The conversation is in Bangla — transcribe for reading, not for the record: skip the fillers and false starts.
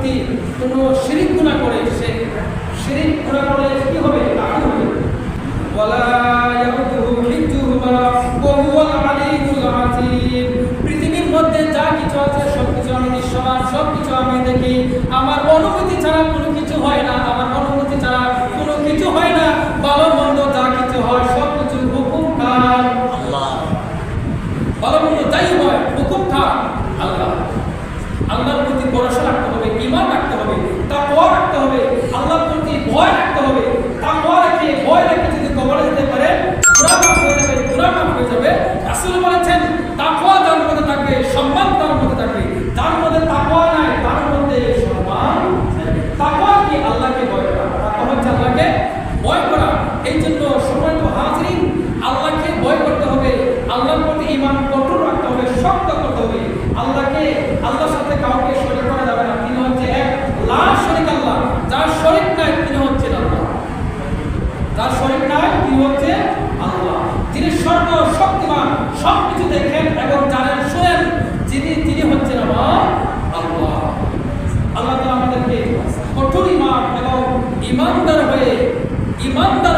প্রতি কোনো শিরিক গুনাহ করে, সে শিরিক গুনাহ করলে কি হবে? কাফির হবে। ওয়ালা ইয়াউদুহু হিফযুহুমা ওয়া হুয়াল আলিয়্যুল আযীম। পৃথিবীর মধ্যে যা কিছু আছে সবকিছু আমি দৃশ্যমান, সবকিছু আমি দেখি। আমার অনুমতি ছাড়া কোনো কিছু হয় না, আমার অনুমতি ছাড়া কোনো কিছু হয় না। ভালো মন্দ যা কিছু হয় সবকিছু হুকুম কার? আল্লাহ। ভালো মন্দ যাই হয় হুকুম কার? আল্লাহ। আল্লাহর প্রতি ভরসা রাখতে হবে, ঈমান রাখতে হবে, তাকওয়া রাখতে হবে, আল্লাহর প্রতি ভয় রাখতে হবে। তাকওয়া রেখে ভয় রেখে যদি কবরে যেতে পারে গুনাহ মাফ হয়ে যাবে, গুনাহ মাফ হয়ে যাবে। রাসূল বলেছেন তাকওয়া যার মধ্যে থাকবে সম্মান তার মধ্যে থাকবে, যার মধ্যে তাকওয়া নাই তার মধ্যে সম্মান নাই। তাকওয়া কি? আল্লাহকে ভয় করা। তাকওয়া হচ্ছে আল্লাহকে ভয় করা। এই জন্য সম্মানিত হাজিরিন, আল্লাহকে ভয় করতে হবে, আল্লাহর প্রতি ঈমান কঠোর রাখতে হবে, শক্ত করতে হবে। আল্লাহকে, আল্লাহর সাথে কাউকে শরীক করা যাবে না। তিনি হচ্ছে এক, লা শরীক আল্লাহ। যার শরীক নাই তিনি হচ্ছেন আল্লাহ। যার শরীক নাই তিনি হচ্ছে আল্লাহ। যিনি সর্বশক্তিমান, সবকিছু দেখেন এবং জানেন, শুনেন, তিনি হচ্ছেন আমার আল্লাহ। আল্লাহ তাআলা আমাদেরকে কঠোর ঈমান এবং ঈমানদার হয়ে, ঈমানদার